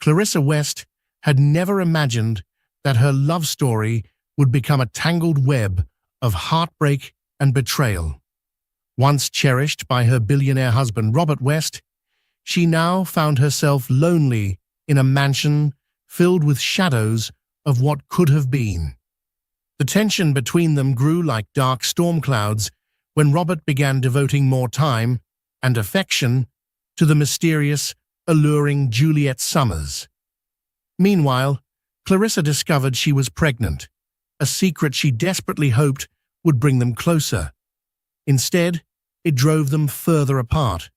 Clarissa West had never imagined that her love story would become a tangled web of heartbreak and betrayal. Once cherished by her billionaire husband Robert West, she now found herself lonely in a mansion filled with shadows of what could have been. The tension between them grew like dark storm clouds when Robert began devoting more time and affection to the mysterious, alluring Juliet Summers. Meanwhile, Clarissa discovered she was pregnant, a secret she desperately hoped would bring them closer. Instead, it drove them further apart,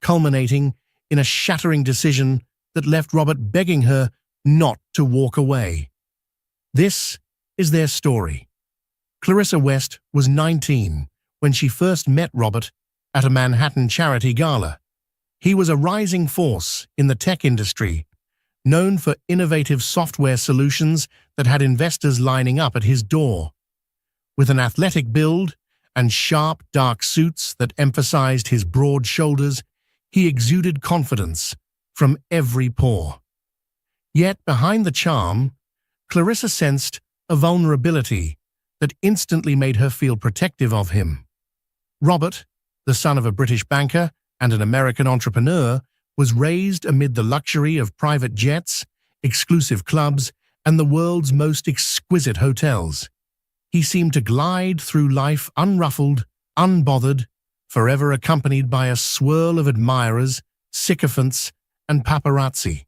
culminating in a shattering decision that left Robert begging her not to walk away. This is their story. Clarissa West was 19 when she first met Robert at a Manhattan charity gala. He was a rising force in the tech industry, known for innovative software solutions that had investors lining up at his door. With an athletic build and sharp, dark suits that emphasized his broad shoulders, he exuded confidence from every pore. Yet behind the charm, Clarissa sensed a vulnerability that instantly made her feel protective of him. Robert, the son of a British banker and an American entrepreneur, was raised amid the luxury of private jets, exclusive clubs, and the world's most exquisite hotels. He seemed to glide through life unruffled, unbothered, forever accompanied by a swirl of admirers, sycophants, and paparazzi.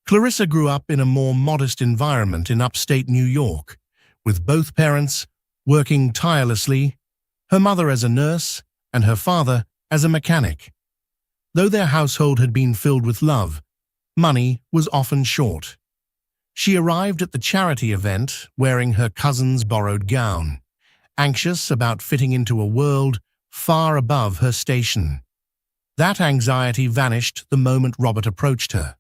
Clarissa grew up in a more modest environment in upstate New York, with both parents working tirelessly, her mother as a nurse and her father as a mechanic. Though their household had been filled with love, money was often short. She arrived at the charity event wearing her cousin's borrowed gown, anxious about fitting into a world far above her station. That anxiety vanished the moment Robert approached her.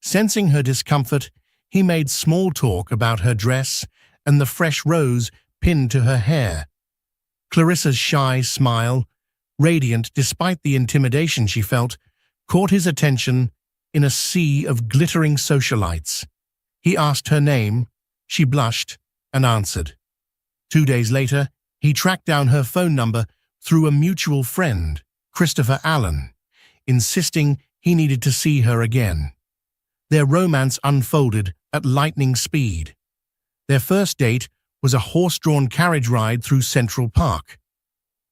Sensing her discomfort, he made small talk about her dress and the fresh rose pinned to her hair. Clarissa's shy smile, radiant despite the intimidation she felt, caught his attention in a sea of glittering socialites. He asked her name, she blushed and answered. 2 days later, he tracked down her phone number through a mutual friend, Christopher Allen, insisting he needed to see her again. Their romance unfolded at lightning speed. Their first date was a horse-drawn carriage ride through Central Park.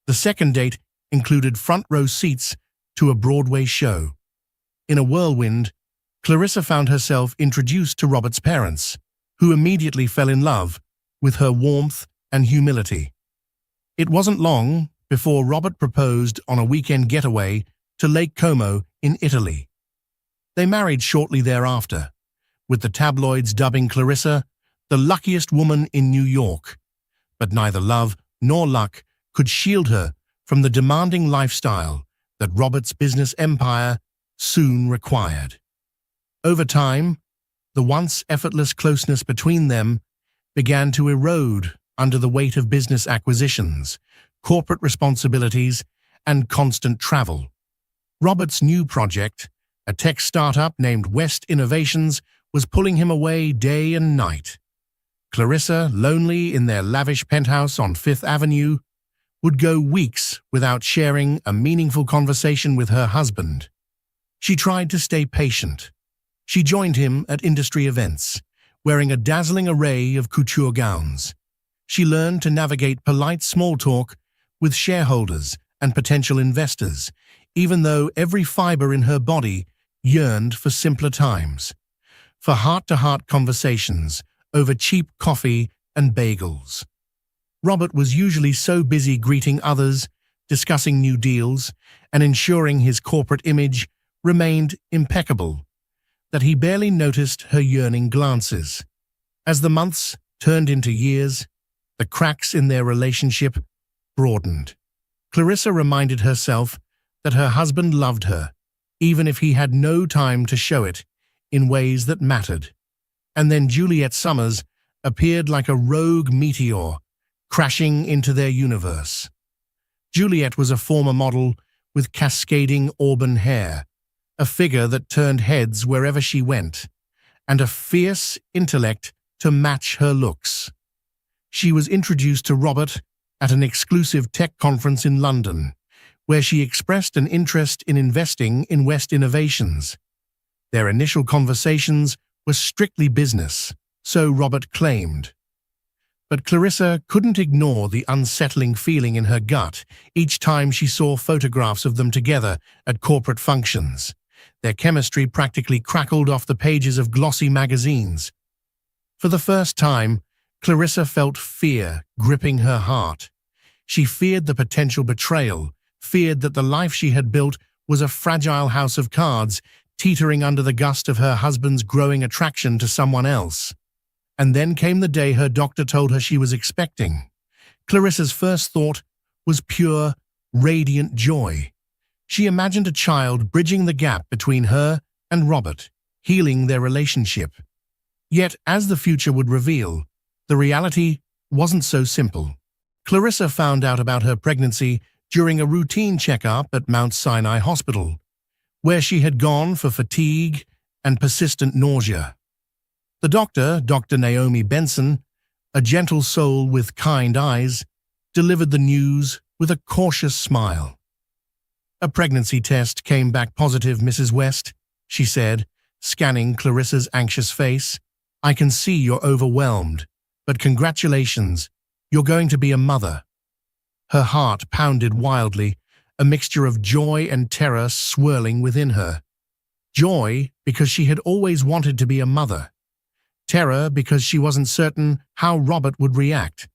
The second date included front-row seats to a Broadway show. In a whirlwind, Clarissa found herself introduced to Robert's parents, who immediately fell in love with her warmth and humility. It wasn't long before Robert proposed on a weekend getaway to Lake Como in Italy. They married shortly thereafter, with the tabloids dubbing Clarissa the luckiest woman in New York. But neither love nor luck could shield her from the demanding lifestyle that Robert's business empire soon required. Over time, the once effortless closeness between them began to erode under the weight of business acquisitions, corporate responsibilities, and constant travel. Robert's new project, a tech startup named West Innovations, was pulling him away day and night. Clarissa, lonely in their lavish penthouse on Fifth Avenue, would go weeks without sharing a meaningful conversation with her husband. She tried to stay patient. She joined him at industry events, wearing a dazzling array of couture gowns. She learned to navigate polite small talk with shareholders and potential investors, even though every fiber in her body yearned for simpler times, for heart-to-heart conversations over cheap coffee and bagels. Robert was usually so busy greeting others, discussing new deals, and ensuring his corporate image remained impeccable, that he barely noticed her yearning glances. As the months turned into years, the cracks in their relationship broadened. Clarissa reminded herself that her husband loved her, even if he had no time to show it in ways that mattered. And then Juliet Summers appeared like a rogue meteor, crashing into their universe. Juliet was a former model with cascading auburn hair, a figure that turned heads wherever she went. and a fierce intellect to match her looks. She was introduced to Robert at an exclusive tech conference in London, where she expressed an interest in investing in West innovations. Their initial conversations were strictly business, so Robert claimed. But Clarissa couldn't ignore the unsettling feeling in her gut each time she saw photographs of them together at corporate functions. Their chemistry practically crackled off the pages of glossy magazines. For the first time, Clarissa felt fear gripping her heart. She feared the potential betrayal, feared that the life she had built was a fragile house of cards, teetering under the gust of her husband's growing attraction to someone else. And then came the day her doctor told her she was expecting. Clarissa's first thought was pure, radiant joy. She imagined a child bridging the gap between her and Robert, healing their relationship. Yet, as the future would reveal, the reality wasn't so simple. Clarissa found out about her pregnancy during a routine checkup at Mount Sinai Hospital, where she had gone for fatigue and persistent nausea. The doctor, Dr. Naomi Benson, a gentle soul with kind eyes, delivered the news with a cautious smile. "A pregnancy test came back positive, Mrs. West," she said, scanning Clarissa's anxious face. "I can see you're overwhelmed, but congratulations, you're going to be a mother." Her heart pounded wildly, a mixture of joy and terror swirling within her. Joy because she had always wanted to be a mother. Terror because she wasn't certain how Robert would react.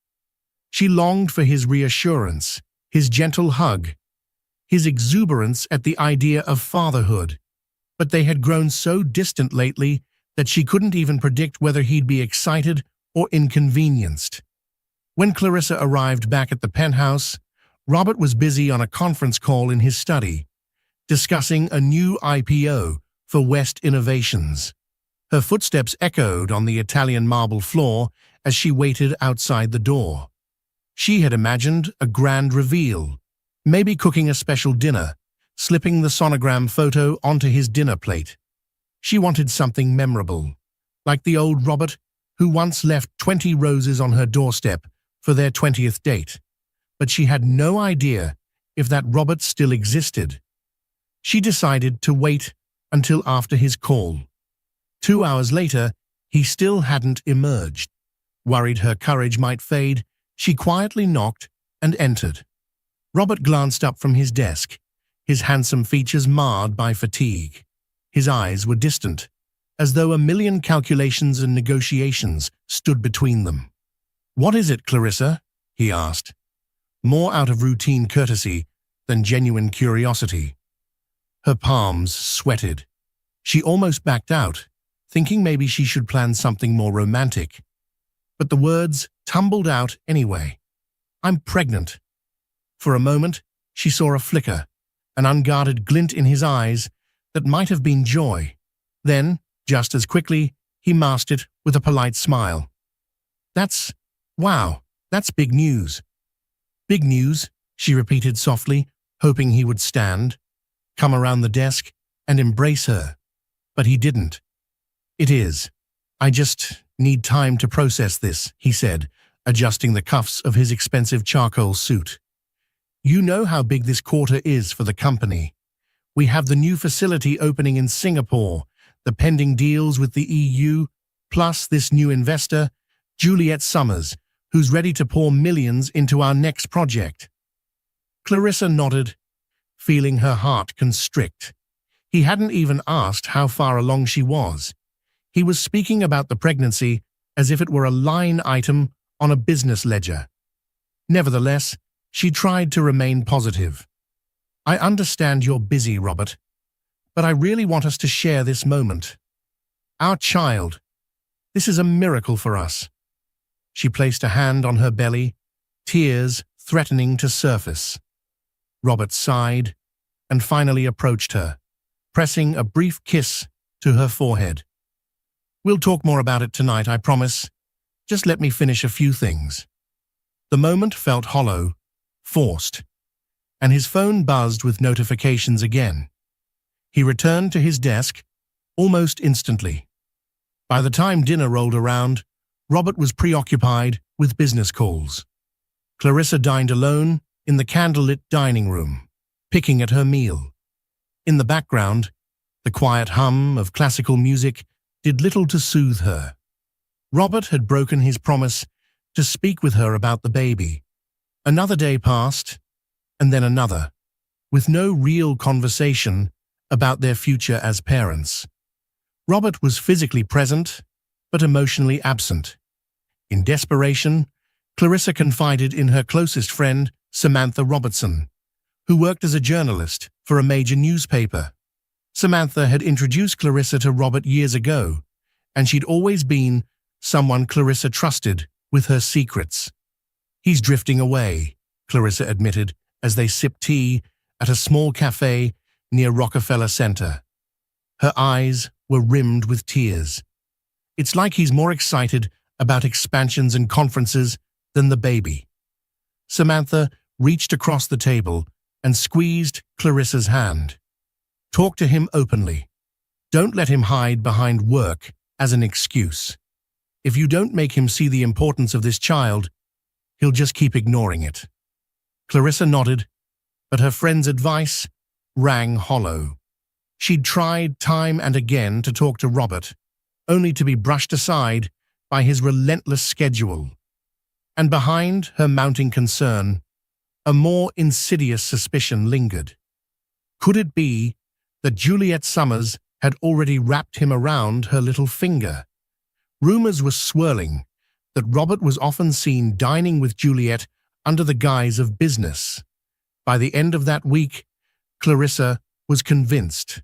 She longed for his reassurance, his gentle hug, his exuberance at the idea of fatherhood. But they had grown so distant lately that she couldn't even predict whether he'd be excited or inconvenienced. When Clarissa arrived back at the penthouse, Robert was busy on a conference call in his study, discussing a new IPO for West Innovations. Her footsteps echoed on the Italian marble floor as she waited outside the door. She had imagined a grand reveal, maybe cooking a special dinner, slipping the sonogram photo onto his dinner plate. She wanted something memorable, like the old Robert who once left 20 roses on her doorstep for their 20th date. But she had no idea if that Robert still existed. She decided to wait until after his call. 2 hours later, he still hadn't emerged. Worried her courage might fade, she quietly knocked and entered. Robert glanced up from his desk, his handsome features marred by fatigue. His eyes were distant, as though a million calculations and negotiations stood between them. "What is it, Clarissa?" he asked, more out of routine courtesy than genuine curiosity. Her palms sweated. She almost backed out, thinking maybe she should plan something more romantic. But the words tumbled out anyway. "I'm pregnant." For a moment, she saw a flicker, an unguarded glint in his eyes that might have been joy. Then, just as quickly, he masked it with a polite smile. Wow, that's big news." "Big news," she repeated softly, hoping he would stand, come around the desk, and embrace her. But he didn't. "It is. I just need time to process this," he said, adjusting the cuffs of his expensive charcoal suit. "You know how big this quarter is for the company. We have the new facility opening in Singapore, the pending deals with the EU, plus this new investor, Juliet Summers, who's ready to pour millions into our next project." Clarissa nodded, feeling her heart constrict. He hadn't even asked how far along she was. He was speaking about the pregnancy as if it were a line item on a business ledger. Nevertheless, she tried to remain positive. "I understand you're busy, Robert, but I really want us to share this moment. Our child. This is a miracle for us." She placed a hand on her belly, tears threatening to surface. Robert sighed and finally approached her, pressing a brief kiss to her forehead. "We'll talk more about it tonight, I promise. Just let me finish a few things." The moment felt hollow, forced, and his phone buzzed with notifications again. He returned to his desk almost instantly. By the time dinner rolled around, Robert was preoccupied with business calls. Clarissa dined alone in the candlelit dining room, picking at her meal. In the background, the quiet hum of classical music did little to soothe her. Robert had broken his promise to speak with her about the baby. Another day passed, and then another, with no real conversation about their future as parents. Robert was physically present, but emotionally absent. In desperation, Clarissa confided in her closest friend, Samantha Robertson, who worked as a journalist for a major newspaper. Samantha had introduced Clarissa to Robert years ago, and she'd always been someone Clarissa trusted with her secrets. "He's drifting away," Clarissa admitted as they sipped tea at a small cafe near Rockefeller Center. Her eyes were rimmed with tears. "It's like he's more excited about expansions and conferences than the baby." Samantha reached across the table and squeezed Clarissa's hand. "Talk to him openly. Don't let him hide behind work as an excuse. If you don't make him see the importance of this child, he'll just keep ignoring it." Clarissa nodded, but her friend's advice rang hollow. She'd tried time and again to talk to Robert, only to be brushed aside by his relentless schedule. And behind her mounting concern, a more insidious suspicion lingered. Could it be that Juliet Summers had already wrapped him around her little finger? Rumors were swirling that Robert was often seen dining with Juliet under the guise of business. By the end of that week, Clarissa was convinced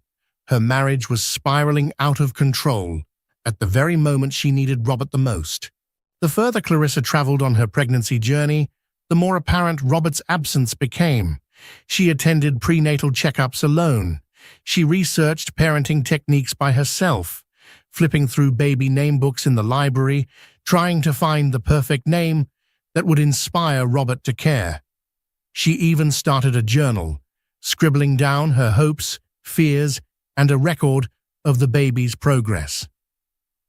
her marriage was spiraling out of control at the very moment she needed Robert the most. The further Clarissa traveled on her pregnancy journey, the more apparent Robert's absence became. She attended prenatal checkups alone. She researched parenting techniques by herself, flipping through baby name books in the library, trying to find the perfect name that would inspire Robert to care. She even started a journal, scribbling down her hopes, fears, and a record of the baby's progress.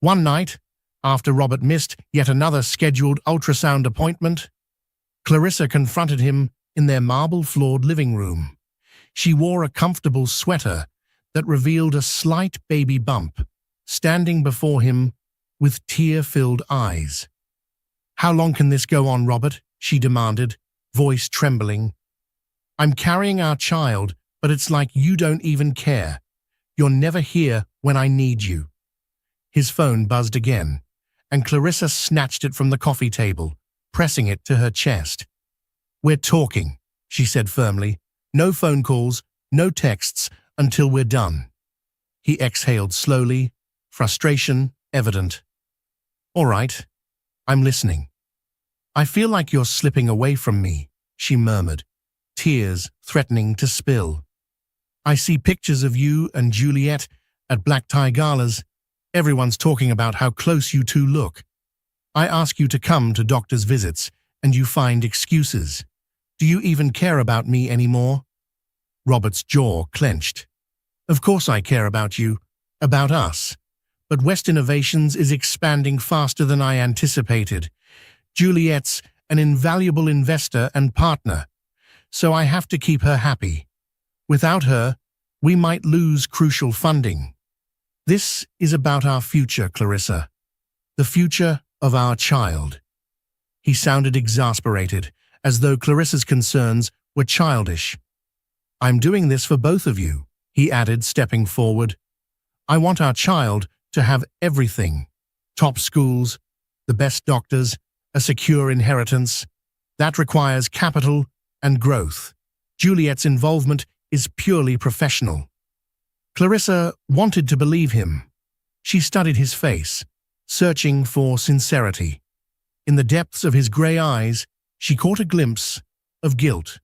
One night, after Robert missed yet another scheduled ultrasound appointment, Clarissa confronted him in their marble-floored living room. She wore a comfortable sweater that revealed a slight baby bump, standing before him with tear-filled eyes. "How long can this go on, Robert?" she demanded, voice trembling. "I'm carrying our child, but it's like you don't even care. You're never here when I need you." His phone buzzed again, and Clarissa snatched it from the coffee table, pressing it to her chest. "We're talking," she said firmly. "No phone calls, no texts, until we're done." He exhaled slowly, frustration evident. "All right, I'm listening." "I feel like you're slipping away from me," she murmured, tears threatening to spill. "I see pictures of you and Juliet at black tie galas. Everyone's talking about how close you two look. I ask you to come to doctor's visits, and you find excuses. Do you even care about me anymore?" Robert's jaw clenched. "Of course I care about you, about us. But West Innovations is expanding faster than I anticipated. Juliet's an invaluable investor and partner, so I have to keep her happy. Without her, we might lose crucial funding. This is about our future, Clarissa. The future of our child." He sounded exasperated, as though Clarissa's concerns were childish. "I'm doing this for both of you," he added, stepping forward. "I want our child to have everything. Top schools, the best doctors, a secure inheritance. That requires capital and growth. Juliet's involvement is purely professional." Clarissa wanted to believe him. She studied his face, searching for sincerity. In the depths of his grey eyes, she caught a glimpse of guilt.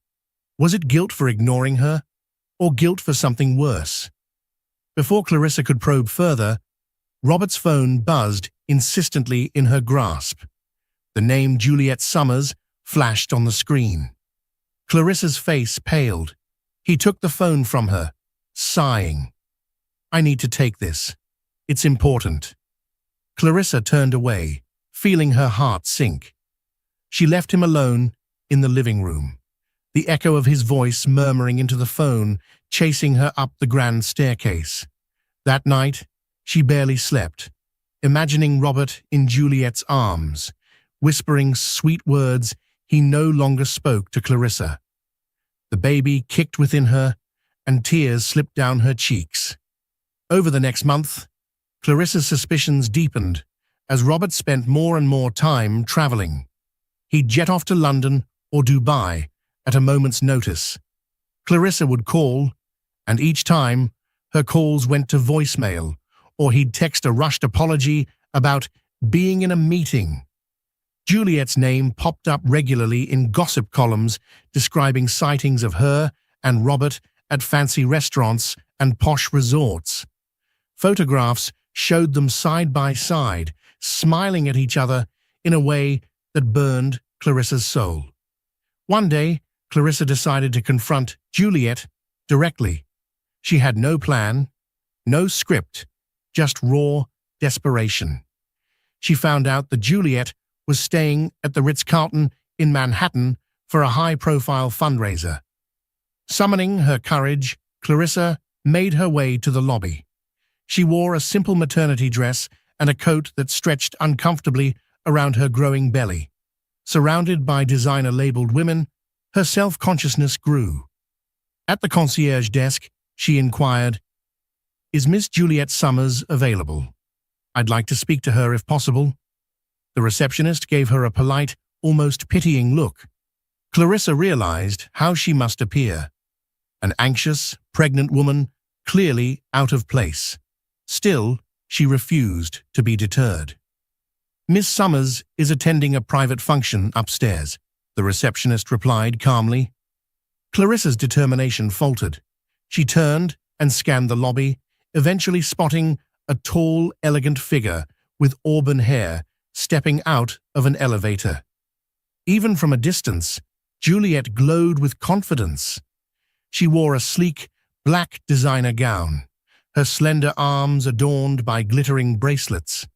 Was it guilt for ignoring her, or guilt for something worse? Before Clarissa could probe further, Robert's phone buzzed insistently in her grasp. The name Juliet Summers flashed on the screen. Clarissa's face paled. He took the phone from her, sighing. "I need to take this. It's important." Clarissa turned away, feeling her heart sink. She left him alone in the living room, the echo of his voice murmuring into the phone, chasing her up the grand staircase. That night, she barely slept, imagining Robert in Juliet's arms, whispering sweet words he no longer spoke to Clarissa. The baby kicked within her, and tears slipped down her cheeks. Over the next month, Clarissa's suspicions deepened as Robert spent more and more time traveling. He'd jet off to London or Dubai at a moment's notice. Clarissa would call, and each time, her calls went to voicemail, or he'd text a rushed apology about being in a meeting. Juliet's name popped up regularly in gossip columns describing sightings of her and Robert at fancy restaurants and posh resorts. Photographs showed them side by side, smiling at each other in a way that burned Clarissa's soul. One day, Clarissa decided to confront Juliet directly. She had no plan, no script, just raw desperation. She found out that Juliet was staying at the Ritz-Carlton in Manhattan for a high-profile fundraiser. Summoning her courage, Clarissa made her way to the lobby. She wore a simple maternity dress and a coat that stretched uncomfortably around her growing belly. Surrounded by designer-labeled women, her self-consciousness grew. At the concierge desk, she inquired, "Is Miss Juliet Summers available? I'd like to speak to her if possible." The receptionist gave her a polite, almost pitying look. Clarissa realized how she must appear. An anxious, pregnant woman, clearly out of place. Still, she refused to be deterred. "Miss Summers is attending a private function upstairs," the receptionist replied calmly. Clarissa's determination faltered. She turned and scanned the lobby, eventually spotting a tall, elegant figure with auburn hair stepping out of an elevator. Even from a distance, Juliet glowed with confidence. She wore a sleek, black designer gown, her slender arms adorned by glittering bracelets.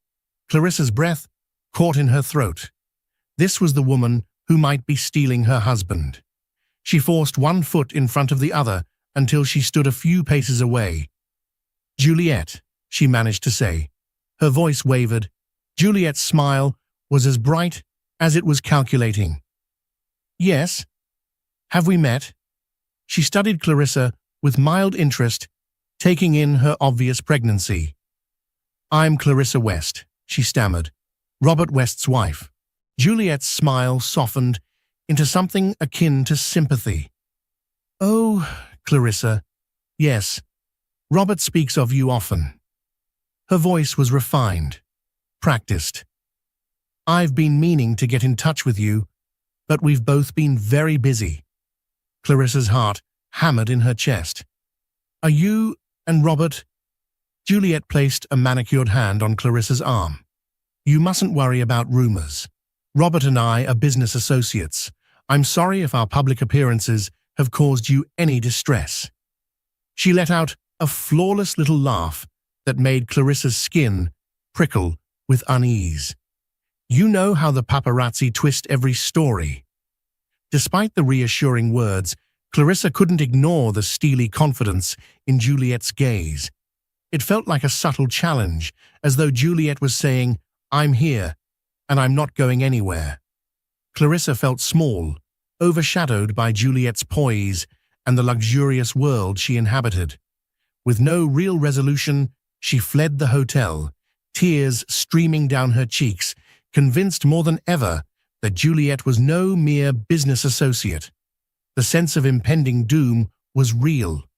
Clarissa's breath caught in her throat. This was the woman who might be stealing her husband. She forced one foot in front of the other until she stood a few paces away. "Juliet," she managed to say. Her voice wavered. Juliet's smile was as bright as it was calculating. "Yes? Have we met?" She studied Clarissa with mild interest, taking in her obvious pregnancy. "I'm Clarissa West," she stammered, "Robert West's wife." Juliet's smile softened into something akin to sympathy. "Oh, Clarissa, yes, Robert speaks of you often." Her voice was refined, practiced. "I've been meaning to get in touch with you, but we've both been very busy." Clarissa's heart hammered in her chest. "Are you and Robert—" Juliet placed a manicured hand on Clarissa's arm. "You mustn't worry about rumors. Robert and I are business associates. I'm sorry if our public appearances have caused you any distress." She let out a flawless little laugh that made Clarissa's skin prickle with unease. "You know how the paparazzi twist every story." Despite the reassuring words, Clarissa couldn't ignore the steely confidence in Juliet's gaze. It felt like a subtle challenge, as though Juliet was saying, "I'm here, and I'm not going anywhere." Clarissa felt small, overshadowed by Juliet's poise and the luxurious world she inhabited. With no real resolution, she fled the hotel, tears streaming down her cheeks, convinced more than ever that Juliet was no mere business associate. The sense of impending doom was real,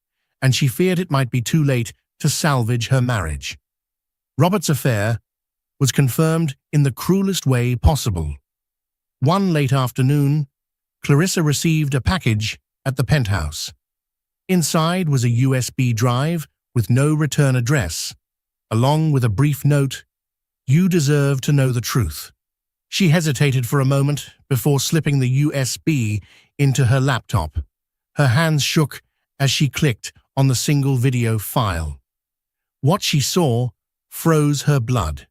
and she feared it might be too late to salvage her marriage. Robert's affair was confirmed in the cruelest way possible. One late afternoon, Clarissa received a package at the penthouse. Inside was a USB drive with no return address, along with a brief note, "You deserve to know the truth." She hesitated for a moment before slipping the USB into her laptop. Her hands shook as she clicked on the single video file. What she saw froze her blood.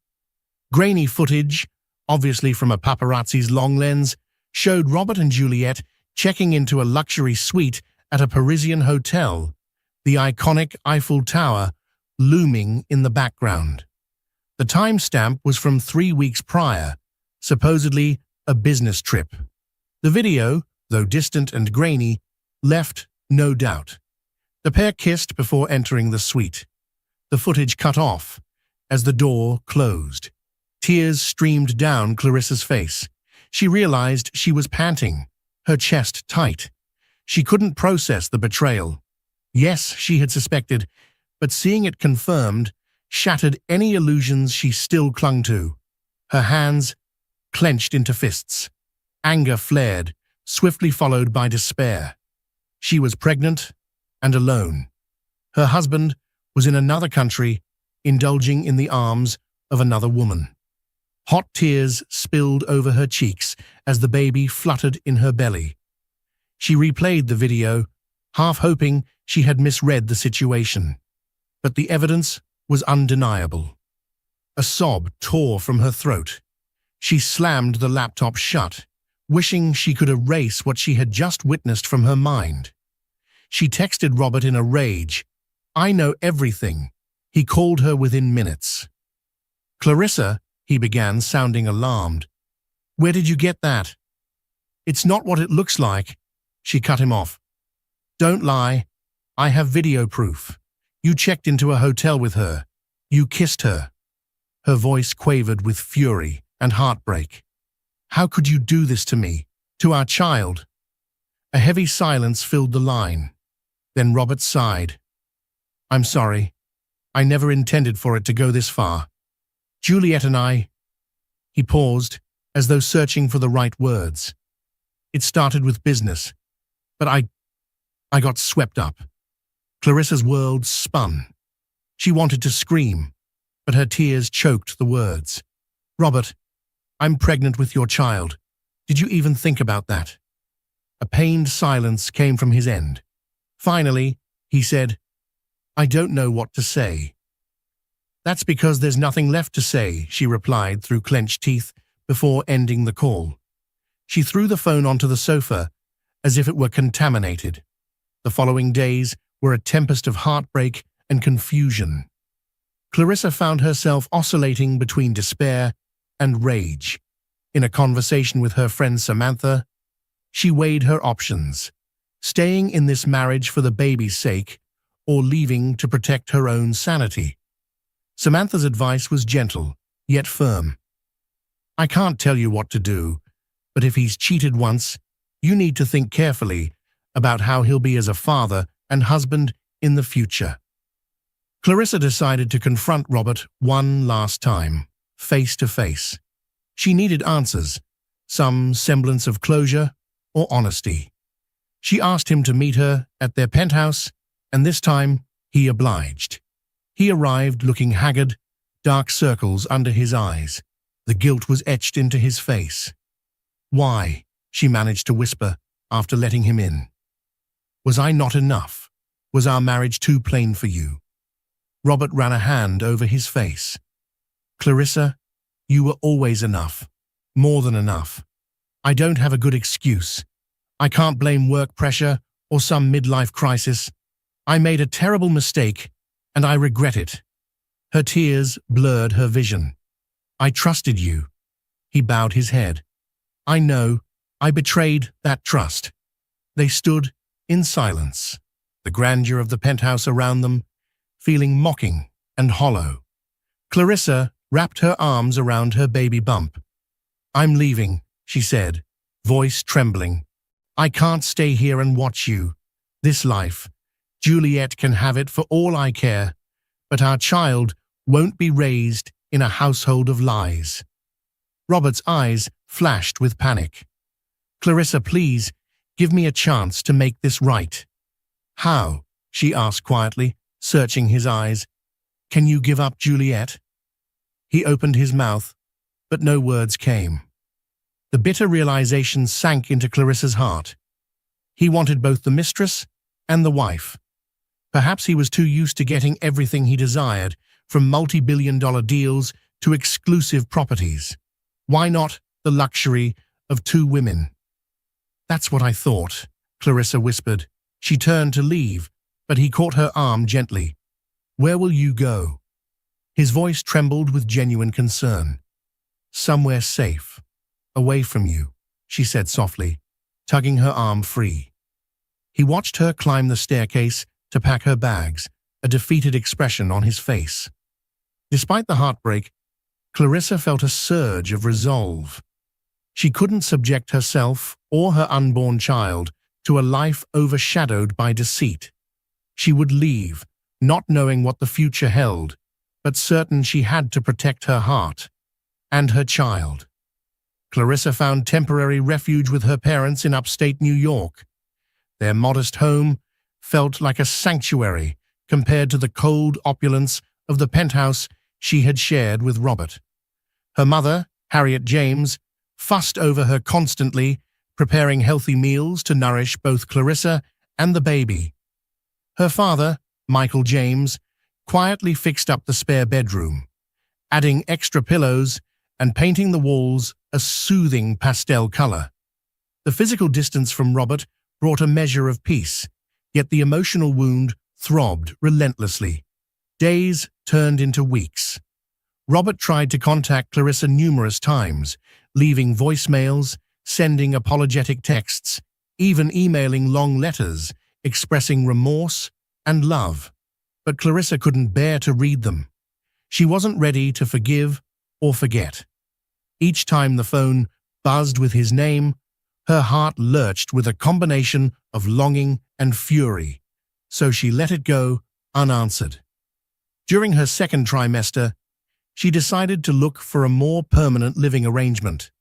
Grainy footage, obviously from a paparazzi's long lens, showed Robert and Juliet checking into a luxury suite at a Parisian hotel, the iconic Eiffel Tower looming in the background. The timestamp was from 3 weeks prior, supposedly a business trip. The video, though distant and grainy, left no doubt. The pair kissed before entering the suite. The footage cut off as the door closed. Tears streamed down Clarissa's face. She realized she was panting, her chest tight. She couldn't process the betrayal. Yes, she had suspected, but seeing it confirmed shattered any illusions she still clung to. Her hands clenched into fists. Anger flared, swiftly followed by despair. She was pregnant and alone. Her husband was in another country, indulging in the arms of another woman. Hot tears spilled over her cheeks as the baby fluttered in her belly. She replayed the video, half hoping she had misread the situation. But the evidence was undeniable. A sob tore from her throat. She slammed the laptop shut, wishing she could erase what she had just witnessed from her mind. She texted Robert in a rage. "I know everything." He called her within minutes. "Clarissa," he began, sounding alarmed. "Where did you get that?" "It's not what it looks like." She cut him off. "Don't lie. I have video proof. You checked into a hotel with her. You kissed her." Her voice quavered with fury and heartbreak. "How could you do this to me, to our child?" A heavy silence filled the line. Then Robert sighed. "I'm sorry. I never intended for it to go this far. Juliet and I—" He paused, as though searching for the right words. "It started with business, but I got swept up." Clarissa's world spun. She wanted to scream, but her tears choked the words. "Robert, I'm pregnant with your child. Did you even think about that?" A pained silence came from his end. Finally, he said, "I don't know what to say." "That's because there's nothing left to say," she replied through clenched teeth before ending the call. She threw the phone onto the sofa as if it were contaminated. The following days were a tempest of heartbreak and confusion. Clarissa found herself oscillating between despair and rage. In a conversation with her friend Samantha, she weighed her options, staying in this marriage for the baby's sake or leaving to protect her own sanity. Samantha's advice was gentle, yet firm. "I can't tell you what to do, but if he's cheated once, you need to think carefully about how he'll be as a father and husband in the future." Clarissa decided to confront Robert one last time, face to face. She needed answers, some semblance of closure or honesty. She asked him to meet her at their penthouse, and this time he obliged. He arrived looking haggard, dark circles under his eyes. The guilt was etched into his face. "Why?" she managed to whisper after letting him in. "Was I not enough? Was our marriage too plain for you?" Robert ran a hand over his face. "Clarissa, you were always enough. More than enough. I don't have a good excuse. I can't blame work pressure or some midlife crisis. I made a terrible mistake, and I regret it." Her tears blurred her vision. "I trusted you." He bowed his head. "I know. I betrayed that trust." They stood in silence, the grandeur of the penthouse around them, feeling mocking and hollow. Clarissa wrapped her arms around her baby bump. "I'm leaving," she said, voice trembling. "I can't stay here and watch you. This life, Juliet can have it for all I care, but our child won't be raised in a household of lies." Robert's eyes flashed with panic. "Clarissa, please, give me a chance to make this right." "How?" she asked quietly, searching his eyes. "Can you give up Juliet?" He opened his mouth, but no words came. The bitter realization sank into Clarissa's heart. He wanted both the mistress and the wife. Perhaps he was too used to getting everything he desired, from multi-billion-dollar deals to exclusive properties. Why not the luxury of two women? That's what I thought, Clarissa whispered. She turned to leave, but he caught her arm gently. Where will you go? His voice trembled with genuine concern. Somewhere safe, away from you, she said softly, tugging her arm free. He watched her climb the staircase to pack her bags, a defeated expression on his face. Despite the heartbreak, Clarissa felt a surge of resolve. She couldn't subject herself or her unborn child to a life overshadowed by deceit. She would leave, not knowing what the future held, but certain she had to protect her heart and her child. Clarissa found temporary refuge with her parents in upstate New York. Their modest home felt like a sanctuary compared to the cold opulence of the penthouse she had shared with Robert. Her mother, Harriet James, fussed over her constantly, preparing healthy meals to nourish both Clarissa and the baby. Her father, Michael James, quietly fixed up the spare bedroom, adding extra pillows and painting the walls a soothing pastel color. The physical distance from Robert brought a measure of peace, yet the emotional wound throbbed relentlessly. Days turned into weeks. Robert tried to contact Clarissa numerous times, leaving voicemails, sending apologetic texts, even emailing long letters expressing remorse and love. But Clarissa couldn't bear to read them. She wasn't ready to forgive or forget. Each time the phone buzzed with his name, her heart lurched with a combination of longing and fury, so she let it go unanswered. During her second trimester, she decided to look for a more permanent living arrangement.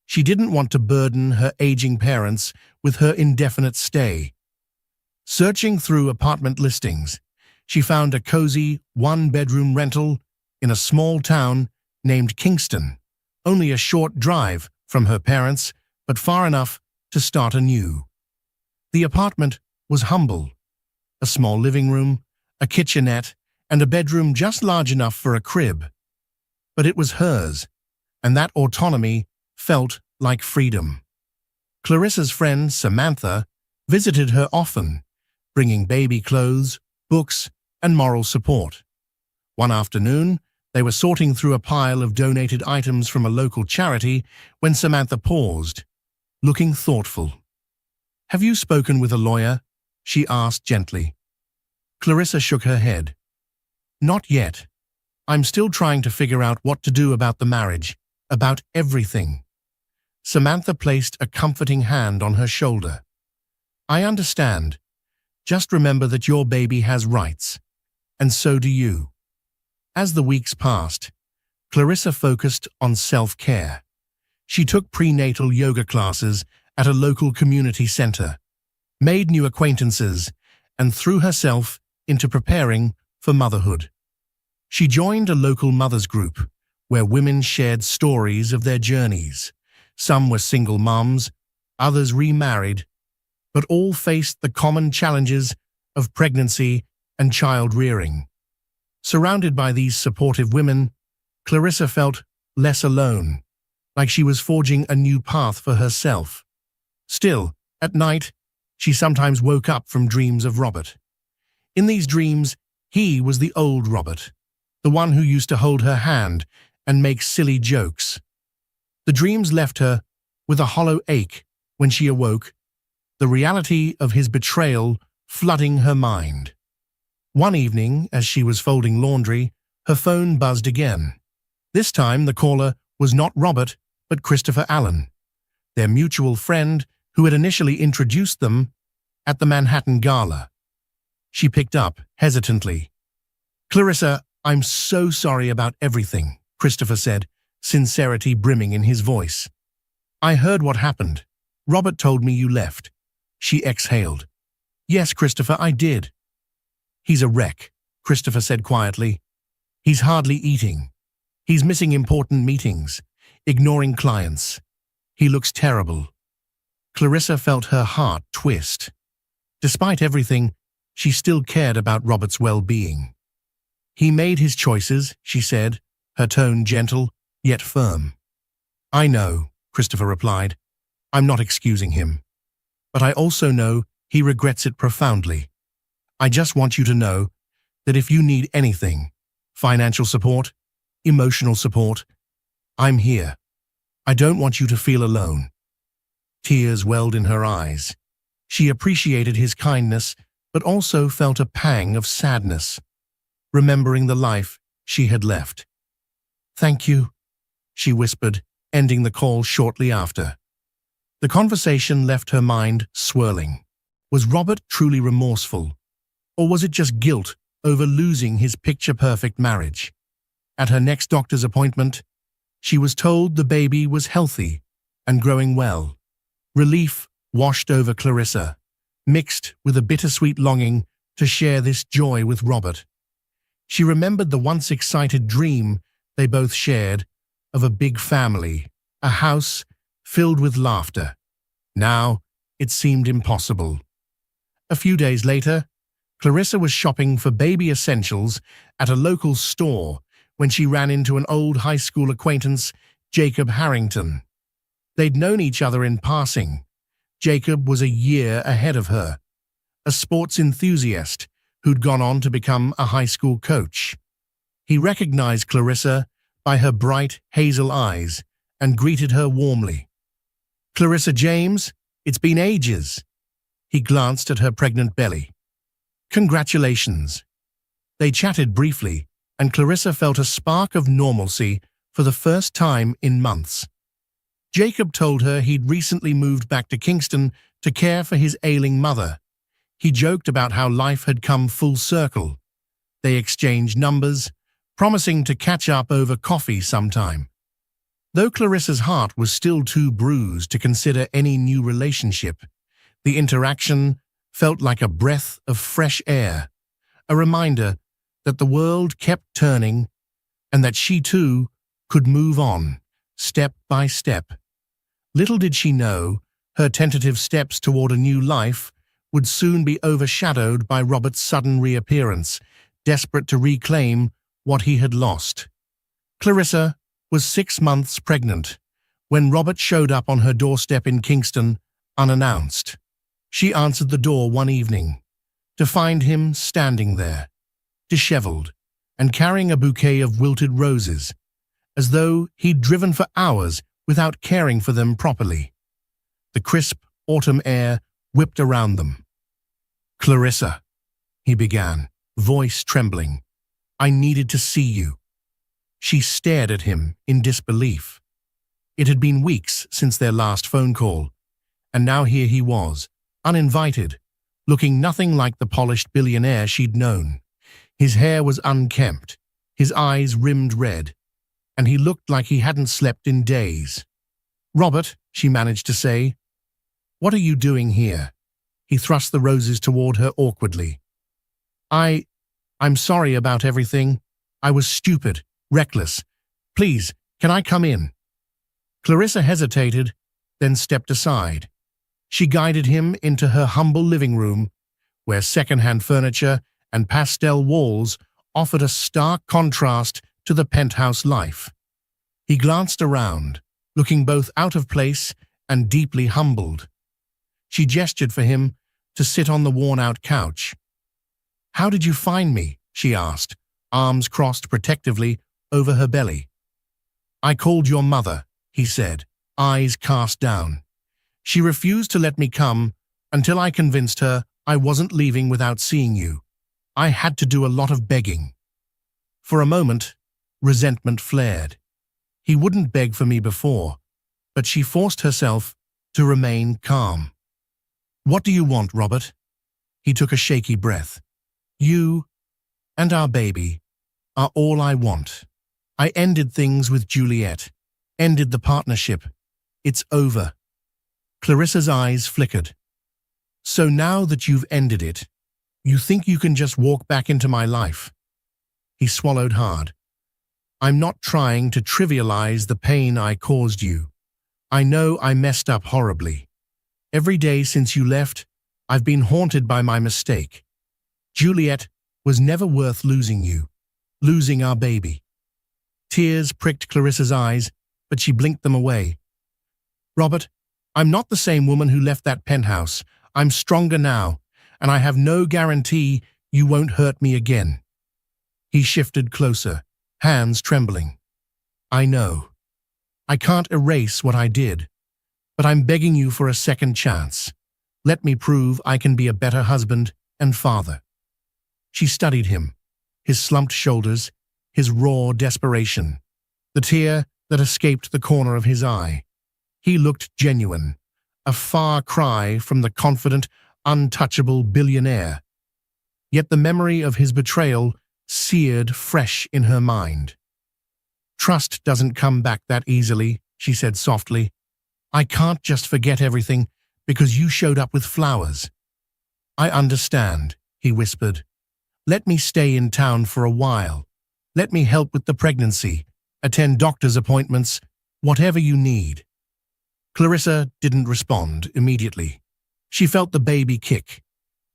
She didn't want to burden her aging parents with her indefinite stay. Searching through apartment listings, she found a cozy one-bedroom rental in a small town named Kingston, only a short drive from her parents, but far enough to start anew. The apartment was humble: a small living room, a kitchenette, and a bedroom just large enough for a crib. But it was hers, and that autonomy felt like freedom. Clarissa's friend, Samantha, visited her often, bringing baby clothes, books, and moral support. One afternoon, they were sorting through a pile of donated items from a local charity when Samantha paused, looking thoughtful. "Have you spoken with a lawyer?" she asked gently. Clarissa shook her head. "Not yet. I'm still trying to figure out what to do about the marriage, about everything." Samantha placed a comforting hand on her shoulder. "I understand. Just remember that your baby has rights, and so do you." As the weeks passed, Clarissa focused on self-care. She took prenatal yoga classes at a local community center, made new acquaintances, and threw herself into preparing for motherhood. She joined a local mothers group where women shared stories of their journeys. Some were single moms, others remarried, but all faced the common challenges of pregnancy and child rearing. Surrounded by these supportive women, Clarissa felt less alone, like she was forging a new path for herself. Still, at night, she sometimes woke up from dreams of Robert. In these dreams, he was the old Robert, the one who used to hold her hand and make silly jokes. The dreams left her with a hollow ache when she awoke, the reality of his betrayal flooding her mind. One evening, as she was folding laundry, her phone buzzed again. This time, the caller was not Robert, but Christopher Allen, their mutual friend who had initially introduced them at the Manhattan Gala. She picked up hesitantly. "Clarissa, I'm so sorry about everything," Christopher said, sincerity brimming in his voice. "I heard what happened. Robert told me you left." She exhaled. "Yes, Christopher, I did." "He's a wreck," Christopher said quietly. "He's hardly eating. He's missing important meetings, ignoring clients. He looks terrible." Clarissa felt her heart twist. Despite everything, she still cared about Robert's well-being. "He made his choices," she said, her tone gentle, yet firm. "I know," Christopher replied. "I'm not excusing him. But I also know he regrets it profoundly. I just want you to know that if you need anything, financial support, emotional support, I'm here. I don't want you to feel alone." Tears welled in her eyes. She appreciated his kindness, but also felt a pang of sadness, remembering the life she had left. "Thank you," she whispered, ending the call shortly after. The conversation left her mind swirling. Was Robert truly remorseful, or was it just guilt over losing his picture-perfect marriage? At her next doctor's appointment, she was told the baby was healthy and growing well. Relief washed over Clarissa, mixed with a bittersweet longing to share this joy with Robert. She remembered the once excited dream they both shared of a big family, a house filled with laughter. Now it seemed impossible. A few days later, Clarissa was shopping for baby essentials at a local store when she ran into an old high school acquaintance, Jacob Harrington. They'd known each other in passing. Jacob was a year ahead of her, a sports enthusiast who'd gone on to become a high school coach. He recognized Clarissa by her bright hazel eyes and greeted her warmly. "Clarissa James, it's been ages." He glanced at her pregnant belly. "Congratulations." They chatted briefly, and Clarissa felt a spark of normalcy for the first time in months. Jacob told her he'd recently moved back to Kingston to care for his ailing mother. He joked about how life had come full circle. They exchanged numbers, promising to catch up over coffee sometime. Though Clarissa's heart was still too bruised to consider any new relationship, the interaction felt like a breath of fresh air, a reminder that the world kept turning and that she too could move on, step by step. Little did she know, her tentative steps toward a new life would soon be overshadowed by Robert's sudden reappearance, desperate to reclaim what he had lost. Clarissa was 6 months pregnant when Robert showed up on her doorstep in Kingston, unannounced. She answered the door one evening, to find him standing there, disheveled, and carrying a bouquet of wilted roses, as though he'd driven for hours without caring for them properly. The crisp autumn air whipped around them. "Clarissa," he began, voice trembling, "I needed to see you." She stared at him in disbelief. It had been weeks since their last phone call, and now here he was, uninvited, looking nothing like the polished billionaire she'd known. His hair was unkempt, his eyes rimmed red, and he looked like he hadn't slept in days. "Robert," she managed to say, "what are you doing here?" He thrust the roses toward her awkwardly. I'm sorry about everything. I was stupid, reckless. Please, can I come in?" Clarissa hesitated, then stepped aside. She guided him into her humble living room, where second-hand furniture and pastel walls offered a stark contrast to the penthouse life. He glanced around, looking both out of place and deeply humbled. She gestured for him to sit on the worn-out couch. "How did you find me?" she asked, arms crossed protectively over her belly. "I called your mother," he said, eyes cast down. "She refused to let me come until I convinced her I wasn't leaving without seeing you. I had to do a lot of begging." For a moment, resentment flared. He wouldn't beg for me before, but she forced herself to remain calm. "What do you want, Robert?" He took a shaky breath. "You and our baby are all I want. I ended things with Juliet, ended the partnership. It's over." Clarissa's eyes flickered. "So now that you've ended it, you think you can just walk back into my life?" He swallowed hard. "I'm not trying to trivialize the pain I caused you. I know I messed up horribly. Every day since you left, I've been haunted by my mistake. Juliet was never worth losing you, losing our baby." Tears pricked Clarissa's eyes, but she blinked them away. "Robert, I'm not the same woman who left that penthouse. I'm stronger now, and I have no guarantee you won't hurt me again." He shifted closer, hands trembling. "I know. I can't erase what I did, but I'm begging you for a second chance. Let me prove I can be a better husband and father." She studied him, his slumped shoulders, his raw desperation, the tear that escaped the corner of his eye. He looked genuine, a far cry from the confident, untouchable billionaire. Yet the memory of his betrayal seared fresh in her mind. "Trust doesn't come back that easily," she said softly. "I can't just forget everything because you showed up with flowers." "I understand," he whispered. "Let me stay in town for a while. Let me help with the pregnancy, attend doctor's appointments, whatever you need." Clarissa didn't respond immediately. She felt the baby kick,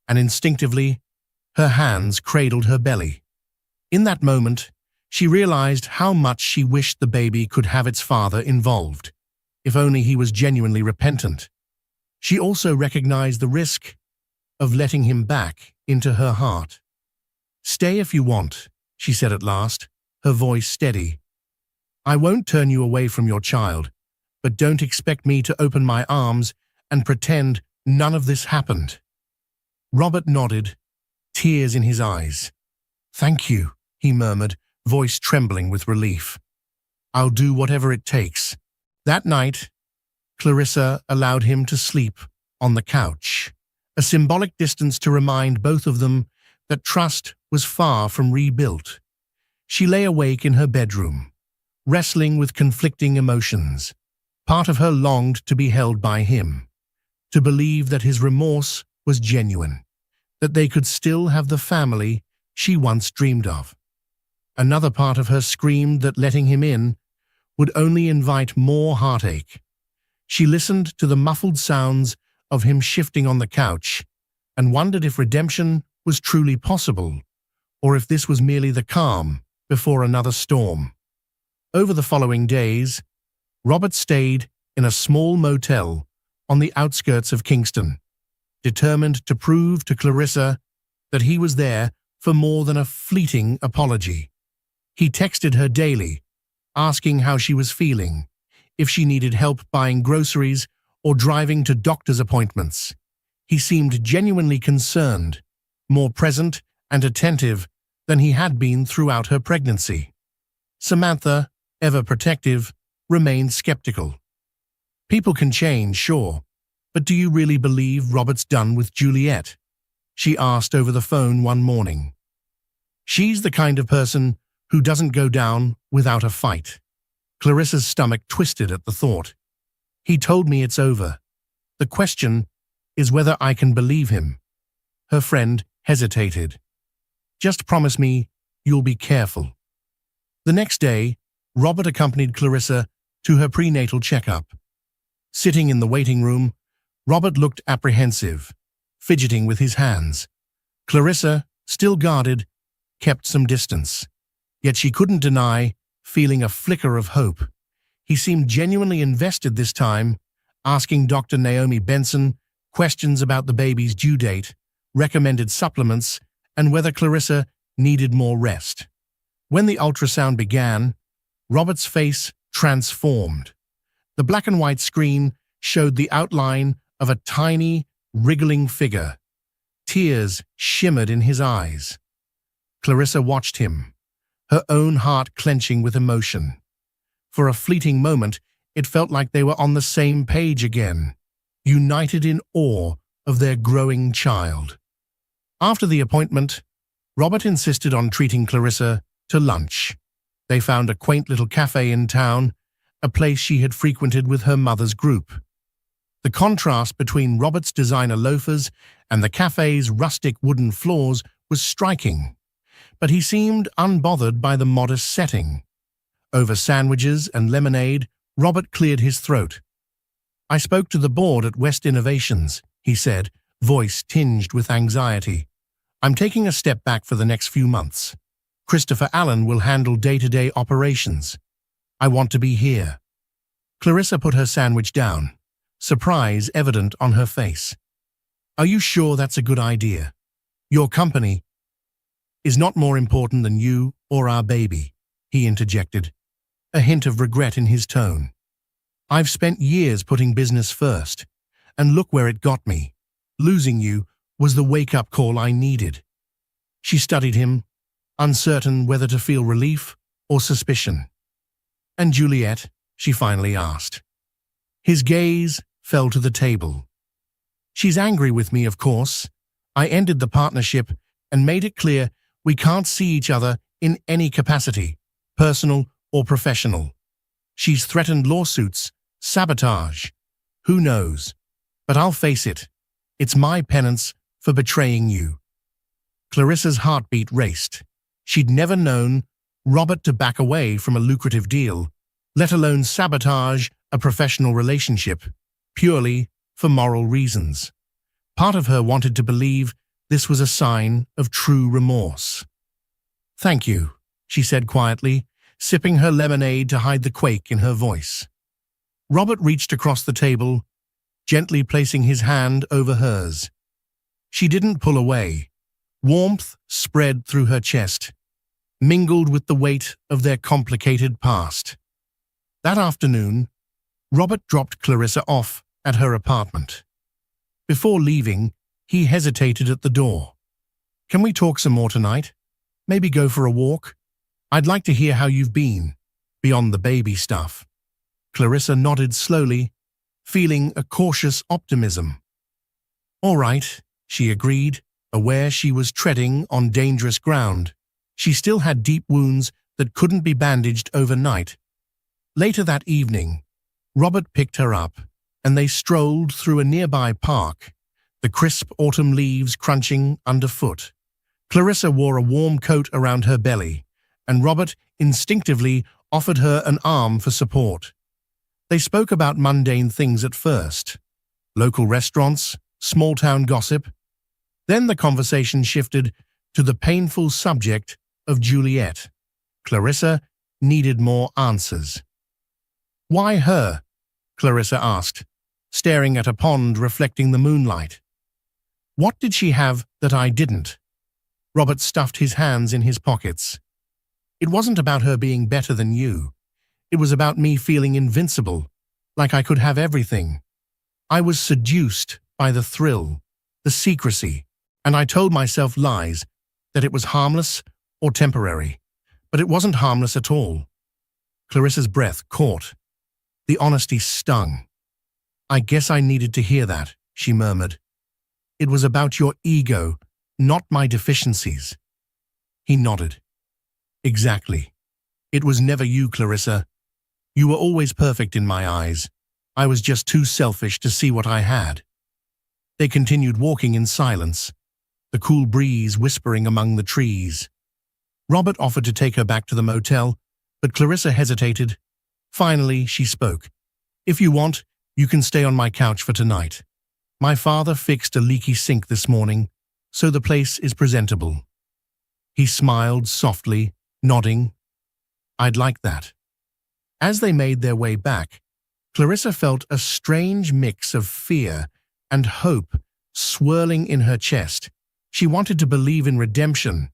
and instinctively, her hands cradled her belly. In that moment, she realized how much she wished the baby could have its father involved, if only he was genuinely repentant. She also recognized the risk of letting him back into her heart. "Stay if you want," she said at last, her voice steady. "I won't turn you away from your child, but don't expect me to open my arms and pretend none of this happened." Robert nodded, tears in his eyes. "Thank you," he murmured, voice trembling with relief. "I'll do whatever it takes." That night, Clarissa allowed him to sleep on the couch, a symbolic distance to remind both of them that trust was far from rebuilt. She lay awake in her bedroom, wrestling with conflicting emotions. Part of her longed to be held by him, to believe that his remorse was genuine, that they could still have the family she once dreamed of. Another part of her screamed that letting him in would only invite more heartache. She listened to the muffled sounds of him shifting on the couch and wondered if redemption was truly possible, or if this was merely the calm before another storm. Over the following days, Robert stayed in a small motel on the outskirts of Kingston, determined to prove to Clarissa that he was there for more than a fleeting apology. He texted her daily, asking how she was feeling, if she needed help buying groceries or driving to doctor's appointments. He seemed genuinely concerned, more present and attentive than he had been throughout her pregnancy. Samantha, ever protective, remained skeptical. "People can change, sure, but do you really believe Robert's done with Juliet?" she asked over the phone one morning. "She's the kind of person who doesn't go down without a fight." Clarissa's stomach twisted at the thought. "He told me it's over. The question is whether I can believe him." Her friend hesitated. "Just promise me you'll be careful." The next day, Robert accompanied Clarissa to her prenatal checkup. Sitting in the waiting room, Robert looked apprehensive, fidgeting with his hands. Clarissa, still guarded, kept some distance. Yet she couldn't deny feeling a flicker of hope. He seemed genuinely invested this time, asking Dr. Naomi Benson questions about the baby's due date, recommended supplements, and whether Clarissa needed more rest. When the ultrasound began, Robert's face transformed. The black and white screen showed the outline of a tiny, wriggling figure. Tears shimmered in his eyes. Clarissa watched him, her own heart clenching with emotion. For a fleeting moment, it felt like they were on the same page again, united in awe of their growing child. After the appointment, Robert insisted on treating Clarissa to lunch. They found a quaint little cafe in town, a place she had frequented with her mother's group. The contrast between Robert's designer loafers and the cafe's rustic wooden floors was striking, but he seemed unbothered by the modest setting. Over sandwiches and lemonade, Robert cleared his throat. "I spoke to the board at West Innovations," he said, voice tinged with anxiety. "I'm taking a step back for the next few months." Christopher Allen will handle day-to-day operations. I want to be here." Clarissa put her sandwich down, surprise evident on her face. "Are you sure that's a good idea? Your company is not more important than you or our baby," he interjected, a hint of regret in his tone. "I've spent years putting business first, and look where it got me. Losing you was the wake-up call I needed." She studied him, uncertain whether to feel relief or suspicion. "And Juliet?" she finally asked. His gaze fell to the table. "She's angry with me, of course. I ended the partnership and made it clear we can't see each other in any capacity, personal or professional. She's threatened lawsuits, sabotage. Who knows? But I'll face it. It's my penance for betraying you." Clarissa's heartbeat raced. She'd never known Robert to back away from a lucrative deal, let alone sabotage a professional relationship, purely for moral reasons. Part of her wanted to believe this was a sign of true remorse. "Thank you," she said quietly, sipping her lemonade to hide the quake in her voice. Robert reached across the table, gently placing his hand over hers. She didn't pull away. Warmth spread through her chest, mingled with the weight of their complicated past. That afternoon, Robert dropped Clarissa off at her apartment. Before leaving, he hesitated at the door. "Can we talk some more tonight? Maybe go for a walk? I'd like to hear how you've been, beyond the baby stuff." Clarissa nodded slowly, feeling a cautious optimism. "All right," she agreed, aware she was treading on dangerous ground. She still had deep wounds that couldn't be bandaged overnight. Later that evening, Robert picked her up, and they strolled through a nearby park, the crisp autumn leaves crunching underfoot. Clarissa wore a warm coat around her belly, and Robert instinctively offered her an arm for support. They spoke about mundane things at first, local restaurants, small-town gossip. Then the conversation shifted to the painful subject of Juliet. Clarissa needed more answers. "Why her?" Clarissa asked, staring at a pond reflecting the moonlight. "What did she have that I didn't?" Robert stuffed his hands in his pockets. "It wasn't about her being better than you. It was about me feeling invincible, like I could have everything. I was seduced by the thrill, the secrecy, and I told myself lies, that it was harmless or temporary. But it wasn't harmless at all." Clarissa's breath caught. The honesty stung. "I guess I needed to hear that," she murmured. "It was about your ego, not my deficiencies." He nodded. "Exactly. It was never you, Clarissa. You were always perfect in my eyes. I was just too selfish to see what I had." They continued walking in silence, the cool breeze whispering among the trees. Robert offered to take her back to the motel, but Clarissa hesitated. Finally, she spoke. "If you want, you can stay on my couch for tonight. My father fixed a leaky sink this morning, so the place is presentable." He smiled softly, nodding. "I'd like that." As they made their way back, Clarissa felt a strange mix of fear and hope swirling in her chest. She wanted to believe in redemption,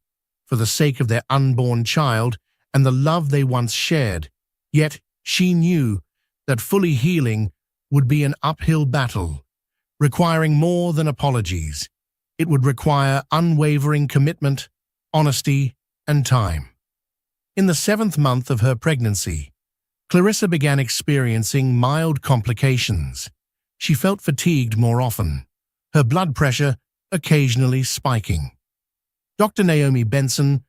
for the sake of their unborn child and the love they once shared, yet she knew that fully healing would be an uphill battle, requiring more than apologies. It would require unwavering commitment, honesty, and time. In the 7th month of her pregnancy, Clarissa began experiencing mild complications. She felt fatigued more often, her blood pressure occasionally spiking. Dr. Naomi Benson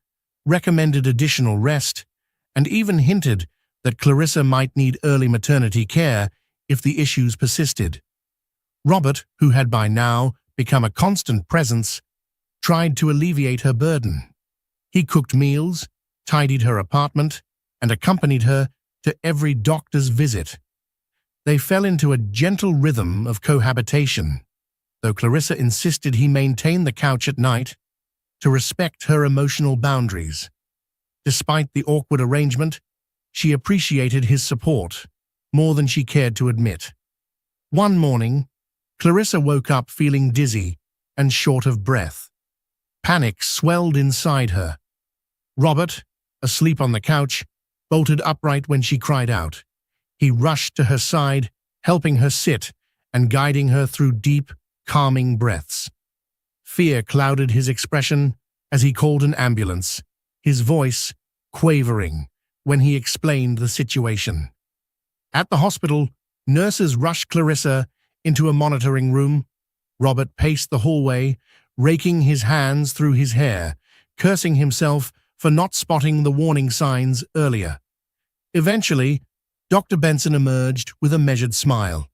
recommended additional rest and even hinted that Clarissa might need early maternity care if the issues persisted. Robert, who had by now become a constant presence, tried to alleviate her burden. He cooked meals, tidied her apartment, and accompanied her to every doctor's visit. They fell into a gentle rhythm of cohabitation, though Clarissa insisted he maintain the couch at night to respect her emotional boundaries. Despite the awkward arrangement, she appreciated his support more than she cared to admit. One morning, Clarissa woke up feeling dizzy and short of breath. Panic swelled inside her. Robert, asleep on the couch, bolted upright when she cried out. He rushed to her side, helping her sit and guiding her through deep, calming breaths. Fear clouded his expression as he called an ambulance, his voice quavering when he explained the situation. At the hospital, nurses rushed Clarissa into a monitoring room. Robert paced the hallway, raking his hands through his hair, cursing himself for not spotting the warning signs earlier. Eventually, Dr. Benson emerged with a measured smile.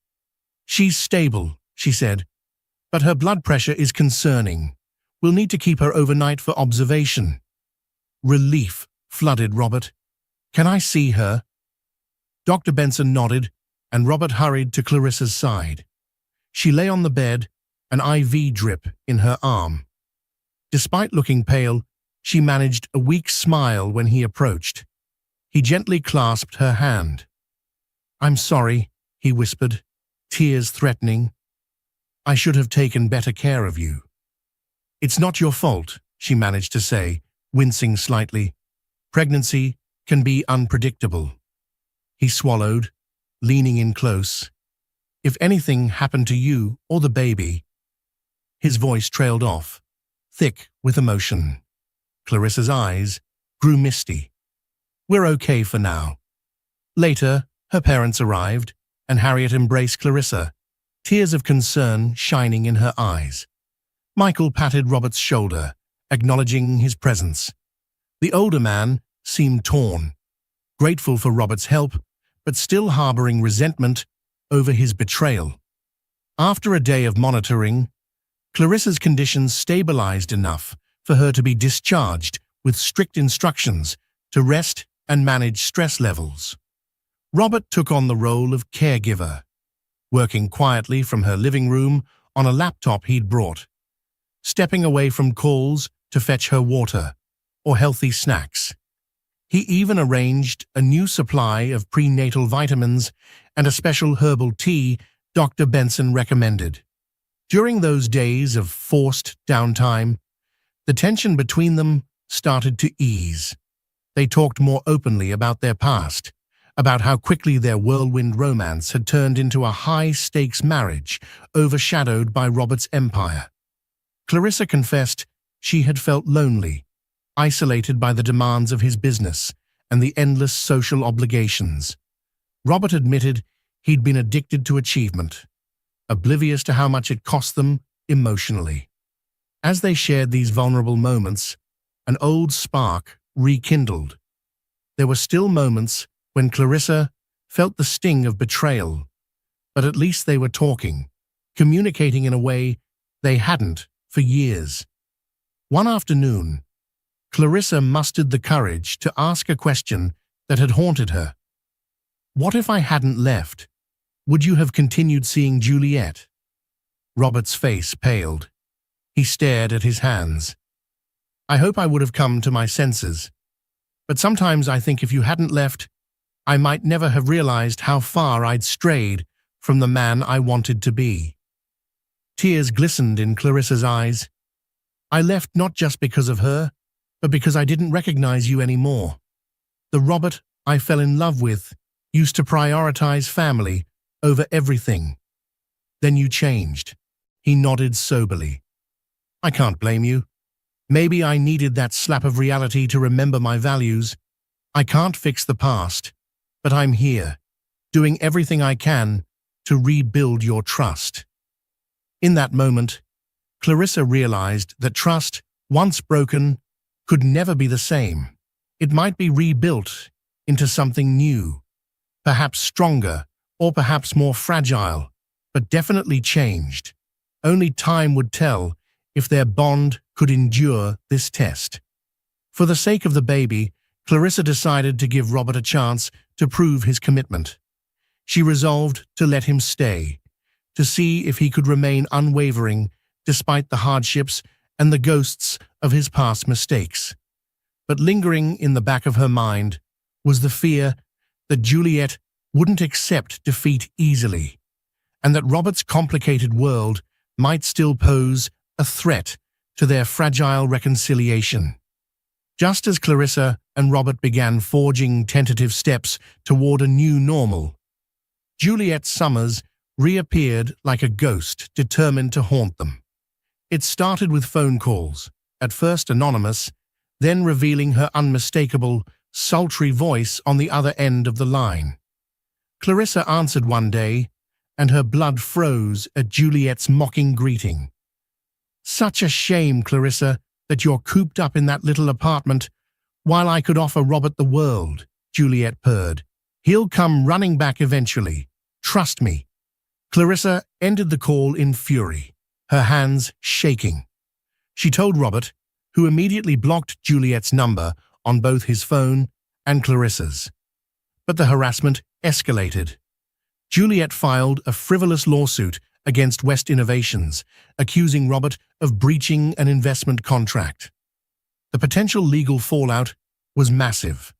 "She's stable," she said, "but her blood pressure is concerning. We'll need to keep her overnight for observation." Relief flooded Robert. "Can I see her?" Dr. Benson nodded, and Robert hurried to Clarissa's side. She lay on the bed, an IV drip in her arm. Despite looking pale, she managed a weak smile when he approached. He gently clasped her hand. "I'm sorry," he whispered, tears threatening. "I should have taken better care of you." "It's not your fault," she managed to say, wincing slightly. "Pregnancy can be unpredictable." He swallowed, leaning in close. "If anything happened to you or the baby—" His voice trailed off, thick with emotion. Clarissa's eyes grew misty. "We're okay for now." Later, her parents arrived, and Harriet embraced Clarissa, tears of concern shining in her eyes. Michael patted Robert's shoulder, acknowledging his presence. The older man seemed torn, grateful for Robert's help, but still harboring resentment over his betrayal. After a day of monitoring, Clarissa's condition stabilized enough for her to be discharged with strict instructions to rest and manage stress levels. Robert took on the role of caregiver, working quietly from her living room on a laptop he'd brought, stepping away from calls to fetch her water or healthy snacks. He even arranged a new supply of prenatal vitamins and a special herbal tea Dr. Benson recommended. During those days of forced downtime, the tension between them started to ease. They talked more openly about their past, about how quickly their whirlwind romance had turned into a high-stakes marriage overshadowed by Robert's empire. Clarissa confessed she had felt lonely, isolated by the demands of his business and the endless social obligations. Robert admitted he'd been addicted to achievement, oblivious to how much it cost them emotionally. As they shared these vulnerable moments, an old spark rekindled. There were still moments when Clarissa felt the sting of betrayal, but at least they were talking, communicating in a way they hadn't for years. One afternoon, Clarissa mustered the courage to ask a question that had haunted her. "What if I hadn't left? Would you have continued seeing Juliet?" Robert's face paled. He stared at his hands. "I hope I would have come to my senses. But sometimes I think if you hadn't left, I might never have realized how far I'd strayed from the man I wanted to be." Tears glistened in Clarissa's eyes. "I left not just because of her, but because I didn't recognize you anymore. The Robert I fell in love with used to prioritize family over everything. Then you changed." He nodded soberly. "I can't blame you. Maybe I needed that slap of reality to remember my values. I can't fix the past, but I'm here, doing everything I can to rebuild your trust." In that moment, Clarissa realized that trust, once broken, could never be the same. It might be rebuilt into something new, perhaps stronger or perhaps more fragile, but definitely changed. Only time would tell if their bond could endure this test. For the sake of the baby, Clarissa decided to give Robert a chance to prove his commitment. She resolved to let him stay, to see if he could remain unwavering despite the hardships and the ghosts of his past mistakes. But lingering in the back of her mind was the fear that Juliet wouldn't accept defeat easily, and that Robert's complicated world might still pose a threat to their fragile reconciliation. Just as Clarissa and Robert began forging tentative steps toward a new normal, Juliet Summers reappeared like a ghost determined to haunt them. It started with phone calls, at first anonymous, then revealing her unmistakable, sultry voice on the other end of the line. Clarissa answered one day, and her blood froze at Juliet's mocking greeting. "Such a shame, Clarissa, that you're cooped up in that little apartment, while I could offer Robert the world," Juliet purred. "He'll come running back eventually. Trust me." Clarissa ended the call in fury, her hands shaking. She told Robert, who immediately blocked Juliet's number on both his phone and Clarissa's. But the harassment escalated. Juliet filed a frivolous lawsuit against West Innovations, accusing Robert of breaching an investment contract. The potential legal fallout was massive,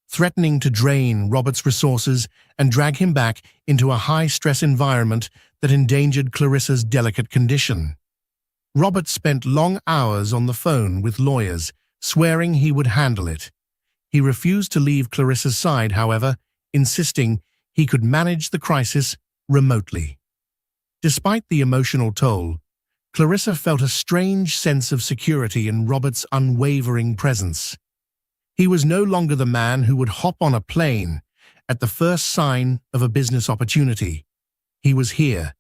threatening to drain Robert's resources and drag him back into a high-stress environment that endangered Clarissa's delicate condition. Robert spent long hours on the phone with lawyers, swearing he would handle it. He refused to leave Clarissa's side, however, insisting he could manage the crisis remotely. Despite the emotional toll, Clarissa felt a strange sense of security in Robert's unwavering presence. He was no longer the man who would hop on a plane at the first sign of a business opportunity. He was here,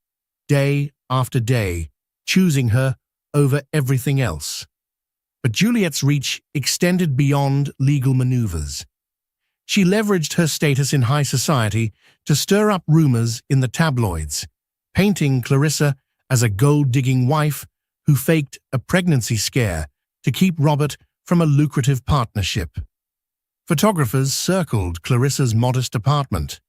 day after day, choosing her over everything else. But Juliet's reach extended beyond legal maneuvers. She leveraged her status in high society to stir up rumors in the tabloids, painting Clarissa as a gold-digging wife who faked a pregnancy scare to keep Robert from a lucrative partnership. Photographers circled Clarissa's modest apartment,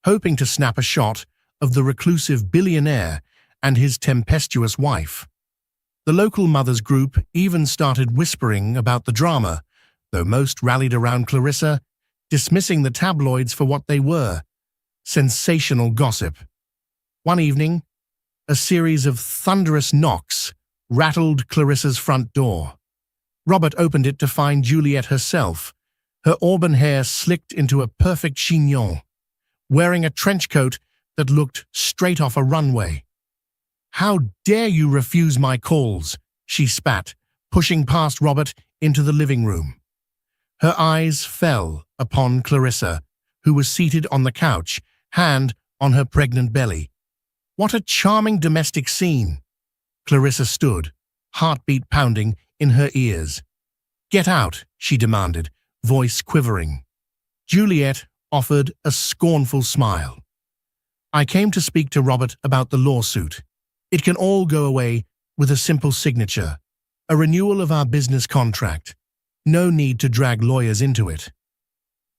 hoping to snap a shot of the reclusive billionaire and his tempestuous wife. The local mothers group even started whispering about the drama, though most rallied around Clarissa, dismissing the tabloids for what they were: sensational gossip. One evening, a series of thunderous knocks rattled Clarissa's front door. Robert opened it to find Juliet herself, her auburn hair slicked into a perfect chignon, wearing a trench coat that looked straight off a runway. "How dare you refuse my calls?" she spat, pushing past Robert into the living room. Her eyes fell upon Clarissa, who was seated on the couch, hand on her pregnant belly. What a charming domestic scene! Clarissa stood, heartbeat pounding in her ears. "Get out," she demanded, voice quivering. Juliet offered a scornful smile. "I came to speak to Robert about the lawsuit. It can all go away with a simple signature, a renewal of our business contract. No need to drag lawyers into it."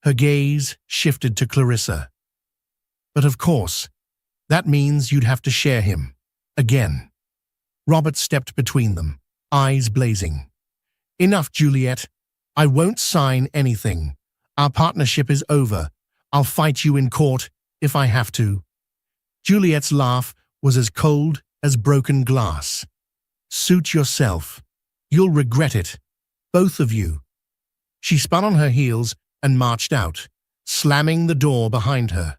Her gaze shifted to Clarissa. "But of course, that means you'd have to share him. Again." Robert stepped between them, eyes blazing. "Enough, Juliet. I won't sign anything. Our partnership is over. I'll fight you in court if I have to." Juliet's laugh was as cold as broken glass. "Suit yourself. You'll regret it. Both of you." She spun on her heels and marched out, slamming the door behind her.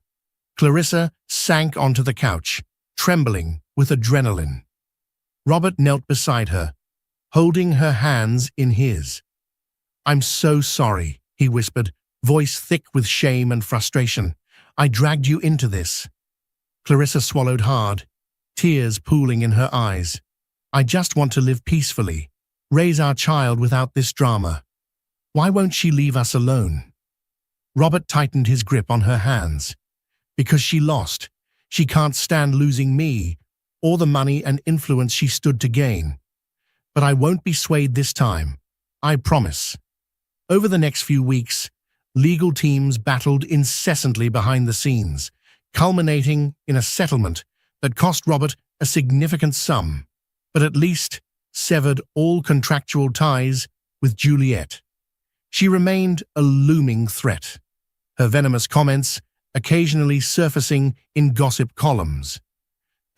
Clarissa sank onto the couch, trembling with adrenaline. Robert knelt beside her, holding her hands in his. "I'm so sorry," he whispered, voice thick with shame and frustration. "I dragged you into this." Clarissa swallowed hard, tears pooling in her eyes. "I just want to live peacefully, raise our child without this drama. Why won't she leave us alone?" Robert tightened his grip on her hands. "Because she lost. She can't stand losing me, or the money and influence she stood to gain. But I won't be swayed this time. I promise." Over the next few weeks, legal teams battled incessantly behind the scenes, culminating in a settlement that cost Robert a significant sum, but at least severed all contractual ties with Juliet. She remained a looming threat, her venomous comments occasionally surfacing in gossip columns.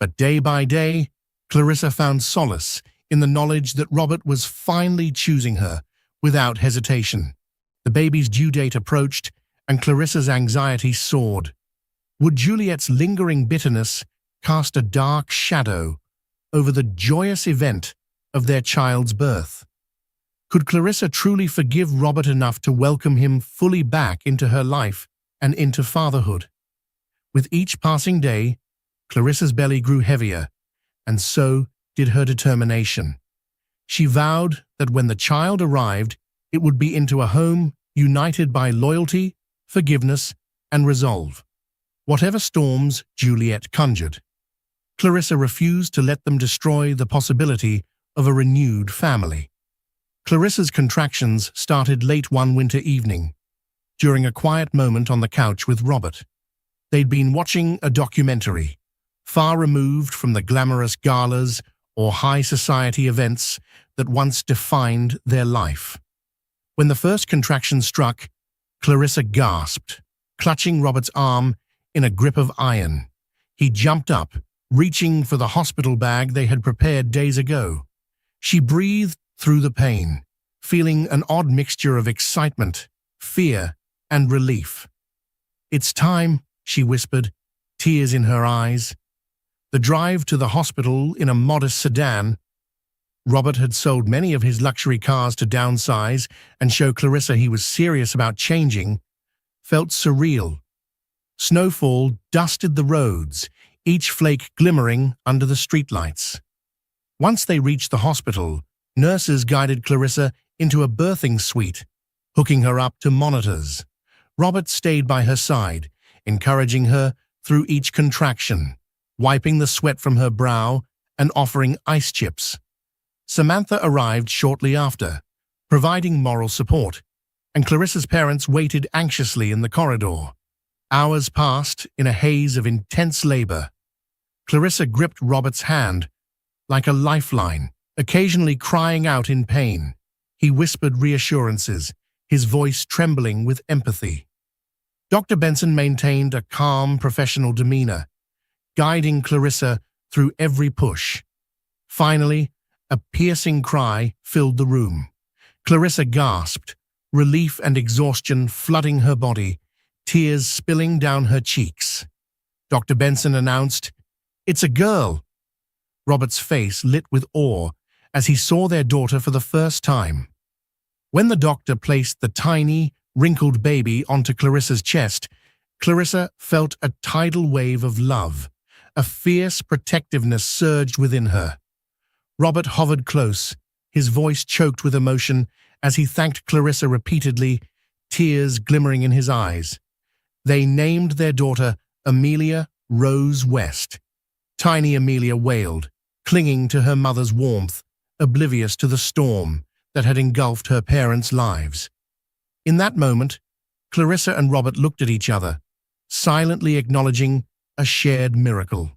But day by day, Clarissa found solace in the knowledge that Robert was finally choosing her without hesitation. The baby's due date approached, and Clarissa's anxiety soared. Would Juliet's lingering bitterness cast a dark shadow over the joyous event of their child's birth? Could Clarissa truly forgive Robert enough to welcome him fully back into her life and into fatherhood? With each passing day, Clarissa's belly grew heavier, and so did her determination. She vowed that when the child arrived, it would be into a home united by loyalty, forgiveness, and resolve. Whatever storms Juliet conjured, Clarissa refused to let them destroy the possibility of a renewed family. Clarissa's contractions started late one winter evening, during a quiet moment on the couch with Robert. They'd been watching a documentary, far removed from the glamorous galas or high society events that once defined their life. When the first contraction struck, Clarissa gasped, clutching Robert's arm in a grip of iron. He jumped up, reaching for the hospital bag they had prepared days ago. She breathed through the pain, feeling an odd mixture of excitement, fear, and relief. "It's time," she whispered, tears in her eyes. The drive to the hospital in a modest sedan — Robert had sold many of his luxury cars to downsize and show Clarissa he was serious about changing — felt surreal. Snowfall dusted the roads, each flake glimmering under the streetlights. Once they reached the hospital, nurses guided Clarissa into a birthing suite, hooking her up to monitors. Robert stayed by her side, encouraging her through each contraction, wiping the sweat from her brow and offering ice chips. Samantha arrived shortly after, providing moral support, and Clarissa's parents waited anxiously in the corridor. Hours passed in a haze of intense labor. Clarissa gripped Robert's hand like a lifeline, occasionally crying out in pain. He whispered reassurances, his voice trembling with empathy. Dr. Benson maintained a calm, professional demeanor, guiding Clarissa through every push. Finally, a piercing cry filled the room. Clarissa gasped, relief and exhaustion flooding her body, tears spilling down her cheeks. Dr. Benson announced, "It's a girl." Robert's face lit with awe as he saw their daughter for the first time. When the doctor placed the tiny, wrinkled baby onto Clarissa's chest, Clarissa felt a tidal wave of love. A fierce protectiveness surged within her. Robert hovered close, his voice choked with emotion as he thanked Clarissa repeatedly, tears glimmering in his eyes. They named their daughter Amelia Rose West. Tiny Amelia wailed, clinging to her mother's warmth, oblivious to the storm that had engulfed her parents' lives. In that moment, Clarissa and Robert looked at each other, silently acknowledging a shared miracle.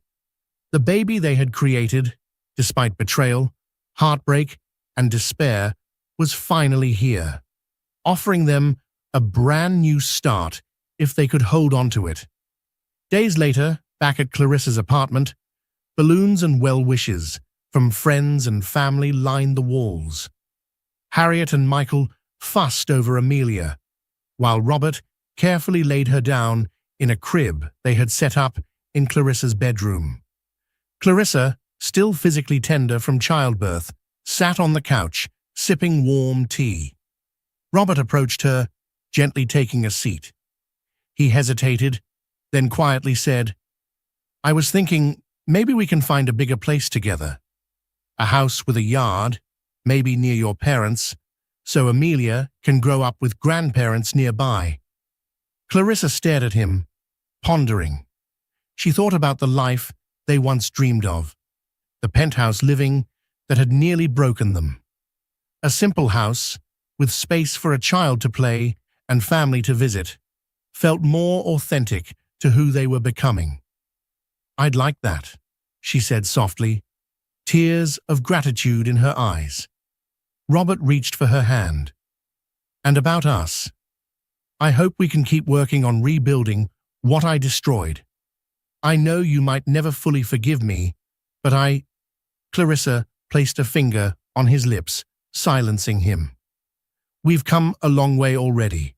The baby they had created, despite betrayal, heartbreak, and despair, was finally here, offering them a brand new start if they could hold on to it. Days later, back at Clarissa's apartment, balloons and well-wishes from friends and family lined the walls. Harriet and Michael fussed over Amelia, while Robert carefully laid her down in a crib they had set up in Clarissa's bedroom. Clarissa, still physically tender from childbirth, sat on the couch, sipping warm tea. Robert approached her, gently taking a seat. He hesitated, then quietly said, "I was thinking maybe we can find a bigger place together. A house with a yard, maybe near your parents, so Amelia can grow up with grandparents nearby." Clarissa stared at him, pondering. She thought about the life they once dreamed of, the penthouse living that had nearly broken them. A simple house, with space for a child to play and family to visit, felt more authentic to who they were becoming. "I'd like that," she said softly, tears of gratitude in her eyes. Robert reached for her hand. And about us, I hope we can keep working on rebuilding what I destroyed. I know you might never fully forgive me, but Clarissa placed a finger on his lips, silencing him. We've come a long way already.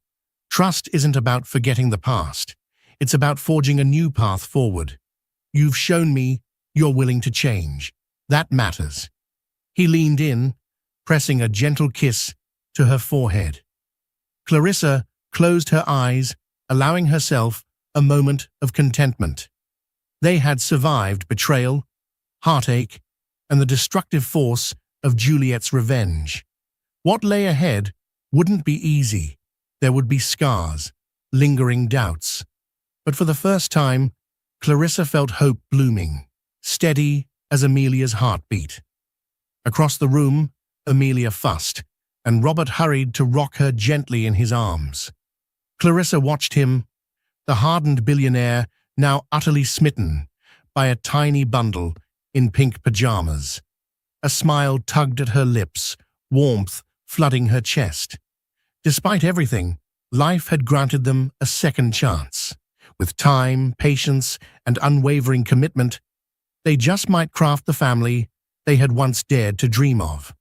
Trust isn't about forgetting the past. It's about forging a new path forward. You've shown me you're willing to change. That matters. He leaned in, pressing a gentle kiss to her forehead. Clarissa closed her eyes, allowing herself a moment of contentment. They had survived betrayal, heartache, and the destructive force of Juliet's revenge. What lay ahead wouldn't be easy. There would be scars, lingering doubts. But for the first time, Clarissa felt hope blooming, steady as Amelia's heartbeat. Across the room, Amelia fussed, and Robert hurried to rock her gently in his arms. Clarissa watched him, the hardened billionaire now utterly smitten by a tiny bundle in pink pajamas. A smile tugged at her lips, warmth flooding her chest. Despite everything, life had granted them a second chance. With time, patience, and unwavering commitment, they just might craft the family they had once dared to dream of.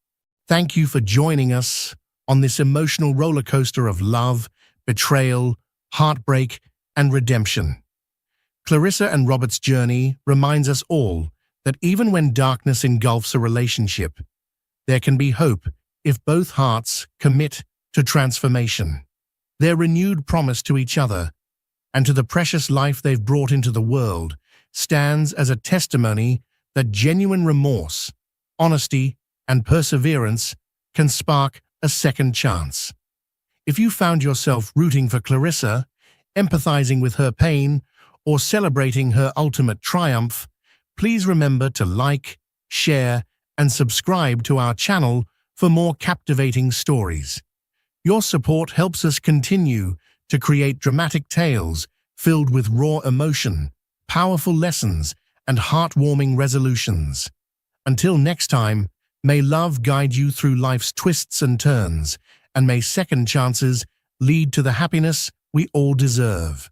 Thank you for joining us on this emotional roller coaster of love, betrayal, heartbreak, and redemption. Clarissa and Robert's journey reminds us all that even when darkness engulfs a relationship, there can be hope if both hearts commit to transformation. Their renewed promise to each other and to the precious life they've brought into the world stands as a testimony that genuine remorse, honesty, and perseverance can spark a second chance. If you found yourself rooting for Clarissa, empathizing with her pain, or celebrating her ultimate triumph, please remember to like, share, and subscribe to our channel for more captivating stories. Your support helps us continue to create dramatic tales filled with raw emotion, powerful lessons, and heartwarming resolutions. Until next time, may love guide you through life's twists and turns, and may second chances lead to the happiness we all deserve.